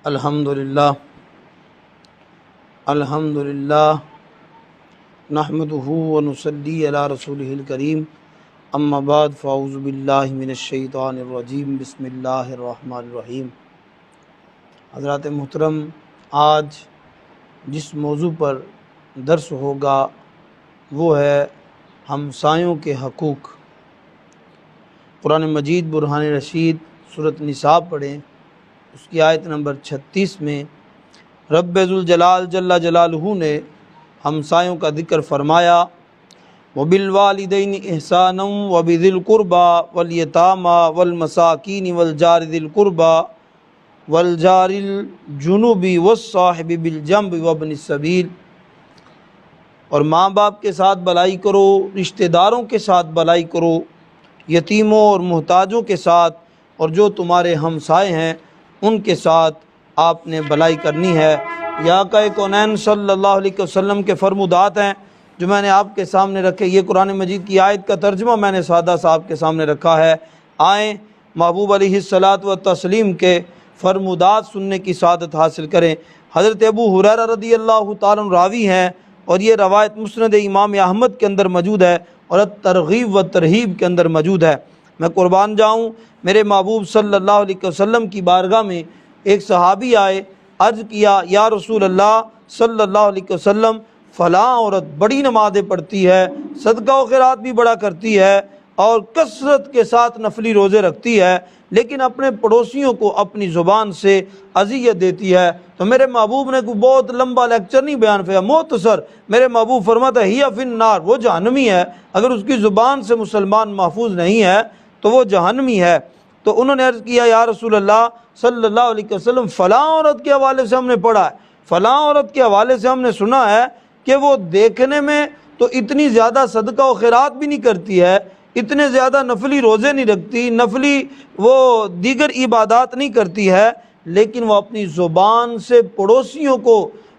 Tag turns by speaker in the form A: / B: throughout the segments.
A: الحمدللہ نحمدہ ونصلی علی رسولہ الکریم اما بعد فاعوذ باللہ من الشیطان الرجیم بسم اللہ الرحمن الرحیم۔ حضرات محترم، آج جس موضوع پر درس ہوگا وہ ہے ہمسایوں کے حقوق۔ قرآن مجید برہان رشید سورۃ نساء پڑھیں، اس کی آیت نمبر 36 میں رب ذوالجلال جل جلالہ نے ہمسایوں کا ذکر فرمایا، وَبِالْوَالِدَيْنِ إِحْسَانًا وَبِذِي الْقُرْبَى وَالْيَتَامَى وَالْمَسَاكِينِ وَالْجَارِ ذِي الْقُرْبَى وَالْجَارِ الْجُنُبِ وَالصَّاحِبِ بِالْجَنبِ وَابْنِ السَّبِيلِ، اور ماں باپ کے ساتھ بھلائی کرو، رشتہ داروں کے ساتھ بھلائی کرو، یتیموں اور محتاجوں کے ساتھ، اور جو تمہارے ہمسائے ہیں ان کے ساتھ آپ نے بھلائی کرنی ہے۔ یہ آقا کونین صلی اللہ علیہ وسلم کے فرمودات ہیں جو میں نے آپ کے سامنے رکھے۔ یہ قرآن مجید کی آیت کا ترجمہ میں نے سادہ صاحب کے سامنے رکھا ہے۔ آئیں محبوب علیہ الصلاۃ والتسلیم کے فرمودات سننے کی سعادت حاصل کریں۔ حضرت ابو ہریرہ رضی اللہ تعالیٰ عنہ راوی ہیں، اور یہ روایت مسند امام احمد کے اندر موجود ہے اور الترغیب و ترہیب کے اندر موجود ہے۔ میں قربان جاؤں، میرے محبوب صلی اللہ علیہ وسلم کی بارگاہ میں ایک صحابی آئے، عرض کیا، یا رسول اللہ صلی اللہ علیہ وسلم، فلاں عورت بڑی نمازیں پڑھتی ہے، صدقہ و خیرات بھی بڑا کرتی ہے اور کثرت کے ساتھ نفلی روزے رکھتی ہے، لیکن اپنے پڑوسیوں کو اپنی زبان سے اذیت دیتی ہے۔ تو میرے محبوب نے کوئی بہت لمبا لیکچر نہیں بیان کیا، مختصر میرے محبوب فرماتا ہے، ہی فی النار، وہ جہنمی ہے، اگر اس کی زبان سے مسلمان محفوظ نہیں ہے تو وہ جہنمی ہے۔ تو انہوں نے عرض کیا، یا رسول اللہ صلی اللہ علیہ وسلم، فلاں عورت کے حوالے سے ہم نے پڑھا ہے، فلاں عورت کے حوالے سے ہم نے سنا ہے کہ وہ دیکھنے میں تو اتنی زیادہ صدقہ و خیرات بھی نہیں کرتی ہے، اتنے زیادہ نفلی روزے نہیں رکھتی، نفلی وہ دیگر عبادات نہیں کرتی ہے، لیکن وہ اپنی زبان سے پڑوسیوں کو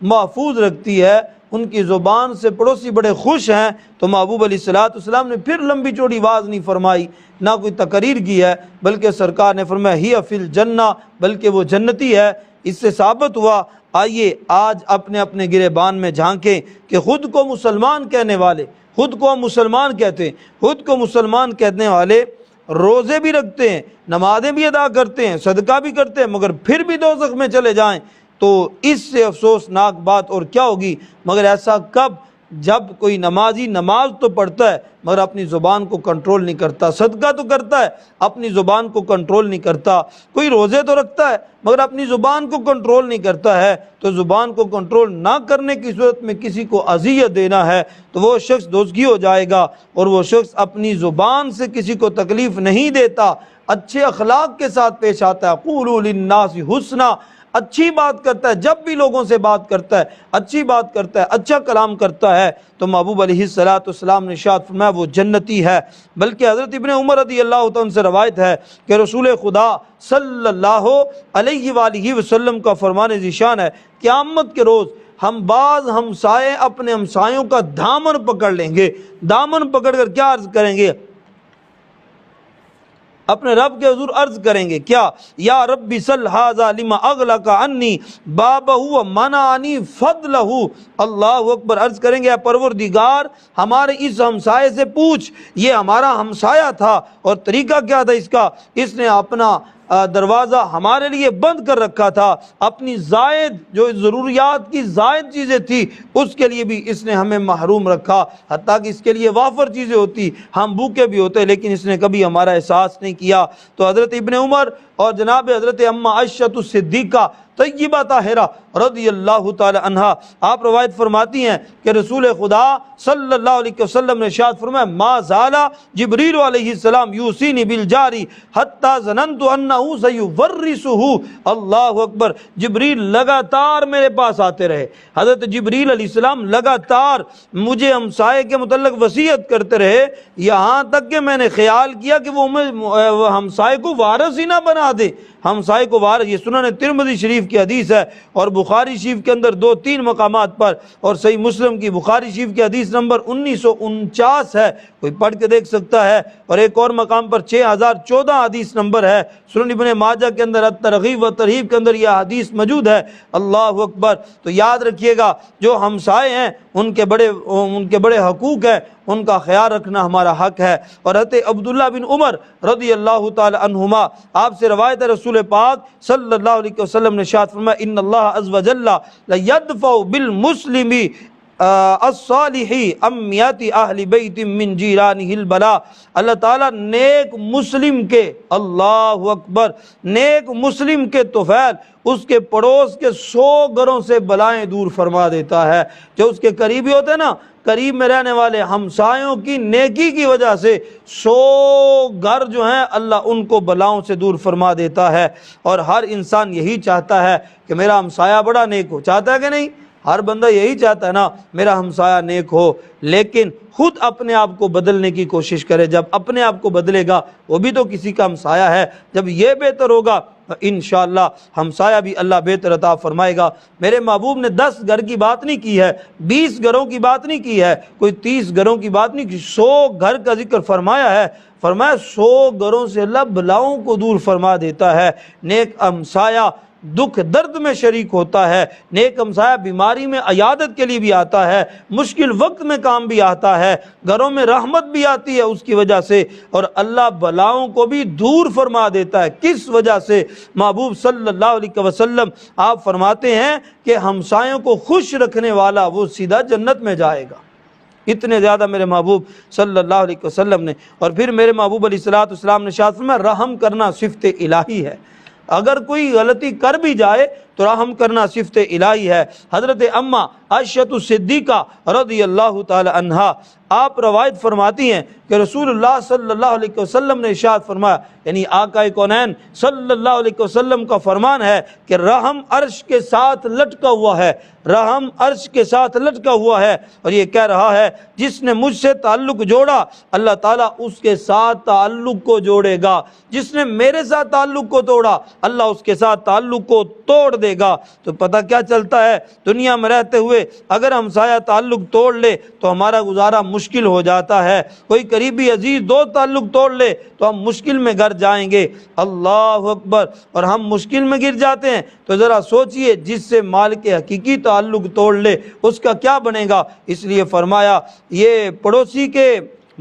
A: محفوظ رکھتی ہے، ان کی زبان سے پڑوسی بڑے خوش ہیں۔ تو محبوب علیہ الصلوۃ والسلام نے پھر لمبی چوڑی واز نہیں فرمائی، نہ کوئی تقریر کی ہے، بلکہ سرکار نے فرمایا، ہی فی الجنہ، بلکہ وہ جنتی ہے۔ اس سے ثابت ہوا، آئیے آج اپنے اپنے گریبان میں جھانکیں کہ خود کو مسلمان کہنے والے، خود کو ہم مسلمان کہتے ہیں، خود کو مسلمان کہنے والے روزے بھی رکھتے ہیں، نمازیں بھی ادا کرتے ہیں، صدقہ بھی کرتے ہیں، مگر پھر بھی دوزخ میں چلے جائیں، تو اس سے افسوسناک بات اور کیا ہوگی؟ مگر ایسا کب؟ جب کوئی نمازی نماز تو پڑھتا ہے مگر اپنی زبان کو کنٹرول نہیں کرتا، صدقہ تو کرتا ہے اپنی زبان کو کنٹرول نہیں کرتا، کوئی روزے تو رکھتا ہے مگر اپنی زبان کو کنٹرول نہیں کرتا ہے، تو زبان کو کنٹرول نہ کرنے کی صورت میں کسی کو اذیت دینا ہے تو وہ شخص دوزخی ہو جائے گا، اور وہ شخص اپنی زبان سے کسی کو تکلیف نہیں دیتا، اچھے اخلاق کے ساتھ پیش آتا ہے، قولوا للناس حسنا، اچھی بات کرتا ہے، جب بھی لوگوں سے بات کرتا ہے اچھی بات کرتا ہے، اچھا کلام کرتا ہے، تو محبوب علیہ الصلوۃ والسلام نے ارشاد فرمایا وہ جنتی ہے۔ بلکہ حضرت ابن عمر رضی اللہ عنہ سے روایت ہے کہ رسول خدا صلی اللہ علیہ وآلہ وسلم کا فرمان ذیشان ہے، قیامت کے روز ہم بعض ہمسائے اپنے ہمسایوں کا دامن پکڑ لیں گے، دامن پکڑ کر کیا عرض کریں گے؟ اپنے رب کے حضور عرض کریں گے، کیا؟ یا ربی صل ھذا لما اغلق عنی بابہ ومنعنی فضلہ، اللہ اکبر، عرض کریں گے، اے پروردگار ہمارے اس ہمسائے سے پوچھ، یہ ہمارا ہمسایہ تھا اور طریقہ کیا تھا اس کا؟ اس نے اپنا دروازہ ہمارے لیے بند کر رکھا تھا، اپنی زائد جو ضروریات کی زائد چیزیں تھی اس کے لیے بھی اس نے ہمیں محروم رکھا، حتیٰ کہ اس کے لیے وافر چیزیں ہوتی، ہم بھوکے بھی ہوتے، لیکن اس نے کبھی ہمارا احساس نہیں کیا۔ تو حضرت ابن عمر اور جناب حضرت اماں عائشہ الصدیقہ طیبہ طاہرہ رضی اللہ تعالی عنہا، آپ روایت فرماتی ہیں کہ رسول خدا صلی اللہ علیہ وسلم نے ارشاد فرمایا، ما زال جبریل علیہ السلام یوصینی بالجاری حتی ظننت انہ سیورثہ، اللہ اکبر، جبریل لگاتار میرے پاس آتے رہے، حضرت جبریل علیہ السلام لگاتار مجھے ہمسائے کے متعلق وصیت کرتے رہے، یہاں تک کہ میں نے خیال کیا کہ وہ ہمسائے کو وارث ہی نہ بنا دے، ہمسائے کو وارث، یہ سنن ترمذی شریف کی حدیث ہے اور بخاری شریف کے اندر 2-3 مقامات پر، اور صحیح مسلم کی بخاری شریف کی حدیث نمبر 1949 ہے، کوئی پڑھ کے دیکھ سکتا ہے، اور ایک اور مقام پر 6014 حدیث نمبر ہے، سنن ابن ماجہ کے اندر الترغیب و ترہیب کے اندر یہ حدیث موجود ہے۔ اللہ اکبر۔ تو یاد رکھیے گا جو ہمسائے ہیں ان کے بڑے حقوق ہیں، ان کا خیال رکھنا ہمارا حق ہے۔ اور حضرت عبداللہ بن عمر رضی اللہ تعالی عنہما، آپ سے روایت ہے رسول پاک صلی اللہ علیہ وسلم نے ارشاد فرمایا ان اللہ عز وجل لیدفع بالمسلم الصالح امیات اہل بیت من جیرانہ البلاء، اللہ تعالیٰ نیک مسلم کے، اللہ اکبر، نیک مسلم کے طفیل اس کے پڑوس کے 100 گھروں سے بلائیں دور فرما دیتا ہے۔ جو اس کے قریبی ہوتے ہیں نا، قریب میں رہنے والے ہمسایوں کی نیکی کی وجہ سے 100 گھر جو ہیں اللہ ان کو بلاؤں سے دور فرما دیتا ہے۔ اور ہر انسان یہی چاہتا ہے کہ میرا ہمسایہ بڑا نیک ہو، چاہتا ہے کہ نہیں؟ ہر بندہ یہی چاہتا ہے نا میرا ہمسایہ نیک ہو، لیکن خود اپنے آپ کو بدلنے کی کوشش کرے۔ جب اپنے آپ کو بدلے گا، وہ بھی تو کسی کا ہمسایہ ہے، جب یہ بہتر ہوگا تو انشاءاللہ ہمسایہ بھی اللہ بہتر عطا فرمائے گا۔ میرے محبوب نے 10 گھر کی بات نہیں کی ہے، 20 گھروں کی بات نہیں کی ہے، کوئی 30 گھروں کی بات نہیں کی، 100 گھر کا ذکر فرمایا ہے۔ فرمایا 100 گھروں سے اللہ بلاؤں کو دور فرما دیتا ہے۔ نیک ہمسایہ دکھ درد میں شریک ہوتا ہے، نیک ہمسایہ بیماری میں عیادت کے لیے بھی آتا ہے، مشکل وقت میں کام بھی آتا ہے، گھروں میں رحمت بھی آتی ہے اس کی وجہ سے، اور اللہ بلاؤں کو بھی دور فرما دیتا ہے۔ کس وجہ سے؟ محبوب صلی اللہ علیہ وسلم آپ فرماتے ہیں کہ ہمسایوں کو خوش رکھنے والا وہ سیدھا جنت میں جائے گا۔ اتنے زیادہ میرے محبوب صلی اللہ علیہ وسلم نے، اور پھر میرے محبوب علیہ السلام نے ارشاد فرمایا رحم کرنا صفت الہی ہے، اگر کوئی غلطی کر بھی جائے تو رحم کرنا صفت الہی ہے۔ حضرت اماں عائشہ صدیقہ رضی اللہ تعالی عنہا آپ روایت فرماتی ہیں کہ رسول اللہ صلی اللہ علیہ وسلم نے ارشاد فرمایا، یعنی آقا کونین صلی اللہ علیہ وسلم کا فرمان ہے کہ رحم عرش کے ساتھ لٹکا ہوا ہے، رحم عرش کے ساتھ لٹکا ہوا ہے، اور یہ کہہ رہا ہے جس نے مجھ سے تعلق جوڑا اللہ تعالیٰ اس کے ساتھ تعلق کو جوڑے گا، جس نے میرے ساتھ تعلق کو توڑا اللہ اس کے ساتھ تعلق کو توڑ دے گا۔ تو پتہ کیا چلتا ہے؟ دنیا میں رہتے ہوئے اگر ہمسایہ تعلق توڑ لے تو ہمارا گزارا مشکل ہو جاتا ہے، کوئی قریبی عزیز دو تعلق توڑ لے تو ہم مشکل میں گر جائیں گے۔ اللہ اکبر۔ اور ہم مشکل میں گر جاتے ہیں تو ذرا سوچئے جس سے مالک حقیقی تعلق توڑ لے اس کا کیا بنے گا۔ اس لیے فرمایا یہ پڑوسی کے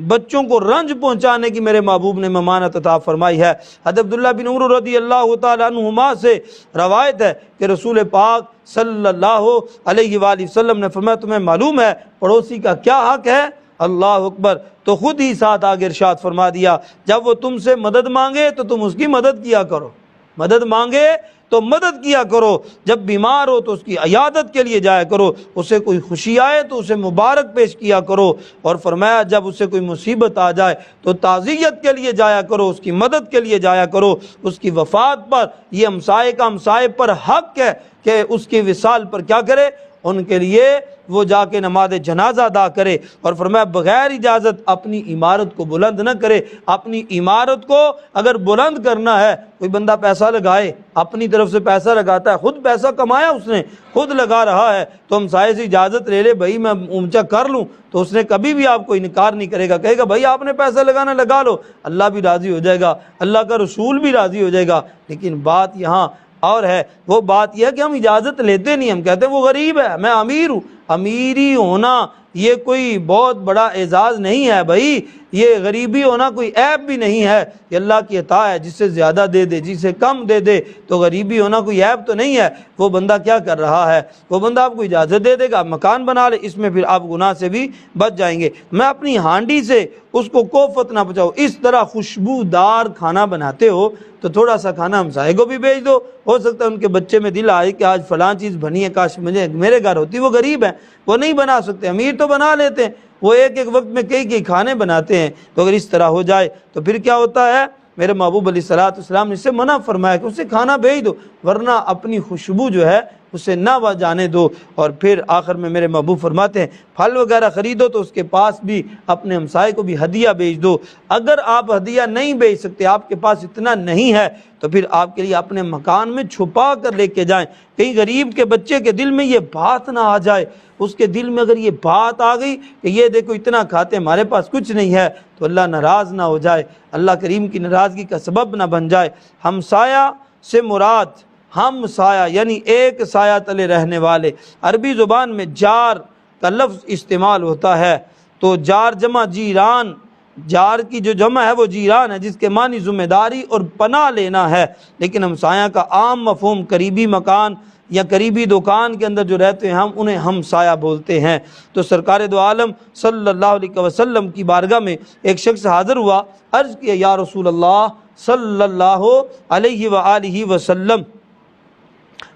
A: بچوں کو رنج پہنچانے کی میرے محبوب نے ممانعت عطا فرمائی ہے۔ حضرت عبداللہ بن عمر رضی اللہ تعالی عنہما سے روایت ہے کہ رسول پاک صلی اللہ علیہ وآلہ وسلم نے فرمایا تمہیں معلوم ہے پڑوسی کا کیا حق ہے؟ اللہ اکبر۔ تو خود ہی ساتھ آگے ارشاد فرما دیا جب وہ تم سے مدد مانگے تو تم اس کی مدد کیا کرو، مدد مانگے تو مدد کیا کرو، جب بیمار ہو تو اس کی عیادت کے لیے جایا کرو، اسے کوئی خوشی آئے تو اسے مبارک پیش کیا کرو، اور فرمایا جب اسے کوئی مصیبت آ جائے تو تعزیت کے لیے جایا کرو، اس کی مدد کے لیے جایا کرو۔ اس کی وفات پر یہ ہمسائے کا ہمسائے پر حق ہے کہ اس کی وصال پر کیا کرے، ان کے لیے وہ جا کے نماز جنازہ ادا کرے، اور فرمایا بغیر اجازت اپنی عمارت کو بلند نہ کرے۔ اپنی عمارت کو اگر بلند کرنا ہے، کوئی بندہ پیسہ لگائے، اپنی طرف سے پیسہ لگاتا ہے، خود پیسہ کمایا اس نے، خود لگا رہا ہے، تو ہمسائے سے اجازت لے لے بھائی میں اونچا کر لوں، تو اس نے کبھی بھی آپ کو انکار نہیں کرے گا، کہے گا بھائی آپ نے پیسہ لگانا لگا لو، اللہ بھی راضی ہو جائے گا، اللہ کا رسول بھی راضی ہو جائے گا۔ لیکن بات یہاں اور ہے، وہ بات یہ ہے کہ ہم اجازت لیتے نہیں، ہم کہتے ہیں وہ غریب ہے میں امیر ہوں۔ امیری ہونا یہ کوئی بہت بڑا اعزاز نہیں ہے بھائی، یہ غریبی ہونا کوئی عیب بھی نہیں ہے، یہ اللہ کی عطا ہے، جس سے زیادہ دے دے جسے کم دے دے، تو غریبی ہونا کوئی عیب تو نہیں ہے۔ وہ بندہ کیا کر رہا ہے، وہ بندہ آپ کو اجازت دے دے گا، مکان بنا لے، اس میں پھر آپ گناہ سے بھی بچ جائیں گے۔ میں اپنی ہانڈی سے اس کو کوفت نہ پہنچاؤ، اس طرح خوشبودار کھانا بناتے ہو تو تھوڑا سا کھانا ہمسائے کو بھی بھیج دو، ہو سکتا ہے ان کے بچے میں دل آئے کہ آج فلاں چیز بنی ہے، کاش مجھے میرے گھر ہوتی۔ وہ غریب ہیں، وہ نہیں بنا سکتے، امیر تو بنا لیتے ہیں، وہ ایک ایک وقت میں کئی کھانے بناتے ہیں۔ تو اگر اس طرح ہو جائے تو پھر کیا ہوتا ہے؟ میرے محبوب علیہ السلام نے اس سے منع فرمایا کہ اسے کھانا بھیج دو، ورنہ اپنی خوشبو جو ہے اسے نہ جانے دو۔ اور پھر آخر میں میرے محبوب فرماتے ہیں پھل وغیرہ خریدو تو اس کے پاس بھی اپنے ہمسائے کو بھی ہدیہ بھیج دو۔ اگر آپ ہدیہ نہیں بھیج سکتے، آپ کے پاس اتنا نہیں ہے، تو پھر آپ کے لیے اپنے مکان میں چھپا کر لے کے جائیں۔ کہیں غریب کے بچے کے دل میں یہ بات نہ آ جائے، اس کے دل میں اگر یہ بات آ گئی کہ یہ دیکھو اتنا کھاتے ہمارے پاس کچھ نہیں ہے، تو اللہ ناراض نہ ہو جائے، اللہ کریم کی ناراضگی کا سبب نہ بن جائے۔ ہمسایہ سے مراد ہم سایہ یعنی ایک سایہ تلے رہنے والے۔ عربی زبان میں جار کا لفظ استعمال ہوتا ہے، تو جار جمع جیران، جار کی جو جمع ہے وہ جیران ہے، جس کے معنی ذمہ داری اور پناہ لینا ہے، لیکن ہمسایہ کا عام مفہوم قریبی مکان یا قریبی دکان کے اندر جو رہتے ہیں ہم انہیں ہمسایہ بولتے ہیں۔ تو سرکار دو عالم صلی اللہ علیہ وسلم کی بارگاہ میں ایک شخص حاضر ہوا، عرض کیا یا رسول اللہ صلی اللہ علیہ وآلہ وسلم،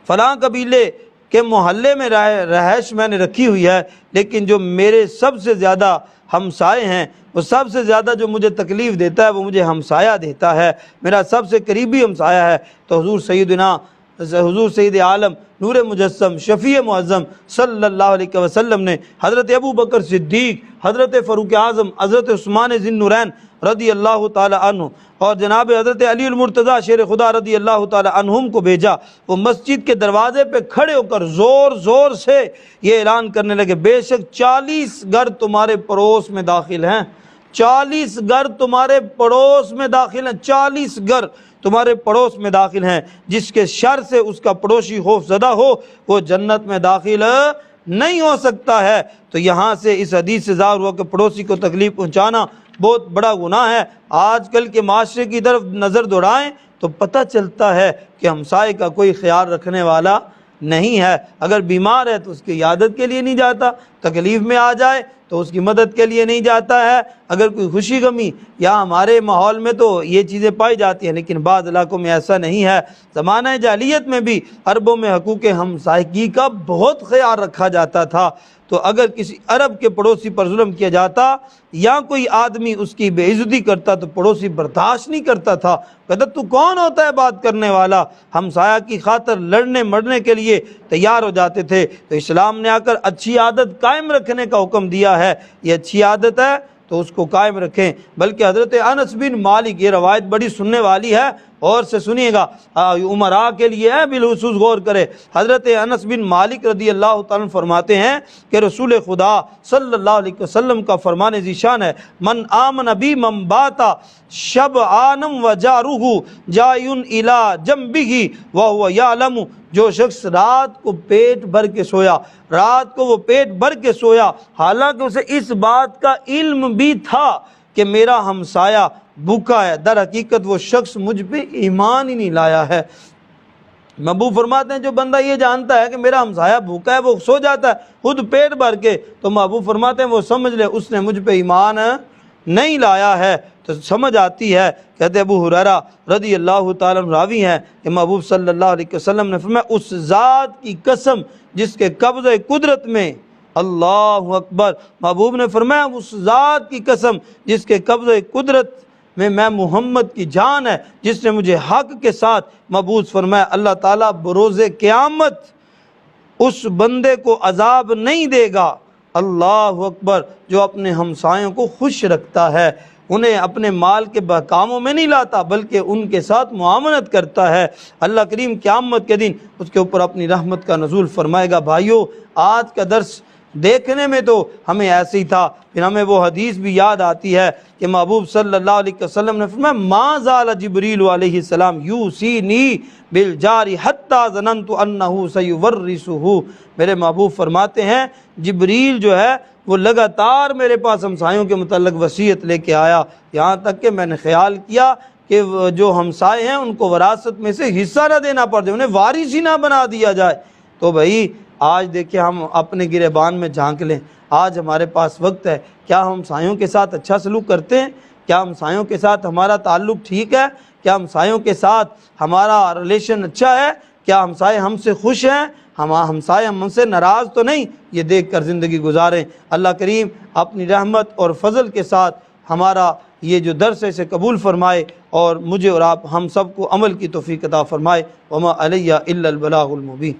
A: فلاں قبیلے کے محلے میں رہائش میں نے رکھی ہوئی ہے، لیکن جو میرے سب سے زیادہ ہمسائے ہیں، وہ سب سے زیادہ جو مجھے تکلیف دیتا ہے وہ مجھے ہمسایہ دیتا ہے، میرا سب سے قریبی ہمسایہ ہے۔ تو حضور سید عالم نور مجسم شفیع معظم صلی اللہ علیہ وسلم نے حضرت ابو بکر صدیق، حضرت فاروق اعظم، حضرت عثمان ذی النورین رضی اللہ تعالی عنہ اور جناب حضرت علی المرتضیٰ شیر خدا رضی اللہ تعالی عنہم کو بھیجا۔ وہ مسجد کے دروازے پہ کھڑے ہو کر زور زور سے یہ اعلان کرنے لگے، بے شک 40 گھر تمہارے پڑوس میں داخل ہیں، 40 گھر تمہارے پڑوس میں داخل ہیں، 40 گھر تمہارے پڑوس میں داخل ہیں، جس کے شر سے اس کا پڑوسی خوف زدہ ہو وہ جنت میں داخل نہیں ہو سکتا ہے۔ تو یہاں سے اس حدیث سے ظاہر ہوا کہ پڑوسی کو تکلیف پہنچانا بہت بڑا گناہ ہے۔ آج کل کے معاشرے کی طرف نظر دوڑائیں تو پتہ چلتا ہے کہ ہمسائے کا کوئی خیال رکھنے والا نہیں ہے۔ اگر بیمار ہے تو اس کی عیادت کے لیے نہیں جاتا، تکلیف میں آ جائے تو اس کی مدد کے لیے نہیں جاتا ہے۔ اگر کوئی خوشی غمی، یا ہمارے ماحول میں تو یہ چیزیں پائی جاتی ہیں لیکن بعض علاقوں میں ایسا نہیں ہے۔ زمانہ جاہلیت میں بھی عربوں میں حقوق ہمسائیگی کا بہت خیال رکھا جاتا تھا۔ تو اگر کسی عرب کے پڑوسی پر ظلم کیا جاتا یا کوئی آدمی اس کی بے عزتی کرتا تو پڑوسی برداشت نہیں کرتا تھا، کہتا تو کون ہوتا ہے بات کرنے والا، ہمسایہ کی خاطر لڑنے مرنے کے لیے تیار ہو جاتے تھے۔ تو اسلام نے آ کر اچھی عادت قائم رکھنے کا حکم دیا ہے، یہ اچھی عادت ہے تو اس کو قائم رکھیں۔ بلکہ حضرت انس بن مالک، یہ روایت بڑی سننے والی ہے، اور سے سنیے گا، عمراء کے لیے ہے، بالخصوص غور کرے۔ حضرت انس بن مالک رضی اللہ تعالیٰ فرماتے ہیں کہ رسول خدا صلی اللہ علیہ وسلم کا فرمان ذیشان ہے، من آمن بی من باتا شبعانم وجارہ جائن الی جنبہ وہو یعلم، جو شخص رات کو پیٹ بھر کے سویا، رات کو وہ پیٹ بھر کے سویا حالانکہ اسے اس بات کا علم بھی تھا کہ میرا ہمسایہ بھوکا ہے، در حقیقت وہ شخص مجھ پہ ایمان ہی نہیں لایا ہے۔ محبوب فرماتے ہیں جو بندہ یہ جانتا ہے کہ میرا ہمسایہ بھوکا ہے، وہ سو جاتا ہے خود پیٹ بھر کے، تو محبوب فرماتے ہیں وہ سمجھ لے اس نے مجھ پہ ایمان نہیں لایا ہے۔ تو سمجھ آتی ہے، کہتے ابو ہریرہ رضی اللہ تعالیٰ عنہ راوی ہیں کہ محبوب صلی اللہ علیہ وسلم نے فرمایا اس ذات کی قسم جس کے قبضہ قدرت میں، اللہ اکبر، محبوب نے فرمایا اس ذات کی قسم جس کے قبضہ قدرت میں محمد کی جان ہے، جس نے مجھے حق کے ساتھ مبعوث فرمایا، اللہ تعالیٰ بروز قیامت اس بندے کو عذاب نہیں دے گا، اللہ اکبر، جو اپنے ہمسایوں کو خوش رکھتا ہے، انہیں اپنے مال کے کاموں میں نہیں لاتا بلکہ ان کے ساتھ معاملت کرتا ہے، اللہ کریم قیامت کے دن اس کے اوپر اپنی رحمت کا نزول فرمائے گا۔ بھائیو، آج کا درس دیکھنے میں تو ہمیں ایسے ہی تھا، پھر ہمیں وہ حدیث بھی یاد آتی ہے کہ محبوب صلی اللہ علیہ وسلم نے فرمایا ما زال جبریل علیہ السلام یوصینی بالجار حتی ظننت انہ سیورثہ، میرے محبوب فرماتے ہیں جبریل جو ہے وہ لگاتار میرے پاس ہمسایوں کے متعلق وصیت لے کے آیا، یہاں تک کہ میں نے خیال کیا کہ جو ہمسائے ہیں ان کو وراثت میں سے حصہ نہ دینا پڑ جائے، انہیں وارث ہی نہ بنا دیا جائے۔ تو بھائی آج دیکھیں ہم اپنے گریبان میں جھانک لیں، آج ہمارے پاس وقت ہے، کیا ہم ہمسایوں کے ساتھ اچھا سلوک کرتے ہیں؟ کیا ہمسایوں کے ساتھ ہمارا تعلق ٹھیک ہے؟ کیا ہمسایوں کے ساتھ ہمارا ریلیشن اچھا ہے؟ کیا ہمسائے ہم سے خوش ہیں؟ ہمسائے ہم سے ناراض تو نہیں؟ یہ دیکھ کر زندگی گزاریں۔ اللہ کریم اپنی رحمت اور فضل کے ساتھ ہمارا یہ جو درس ہے اسے قبول فرمائے اور مجھے اور آپ ہم سب کو عمل کی توفیق عطا فرمائے۔ وما علیہ الا البلاغ المبین۔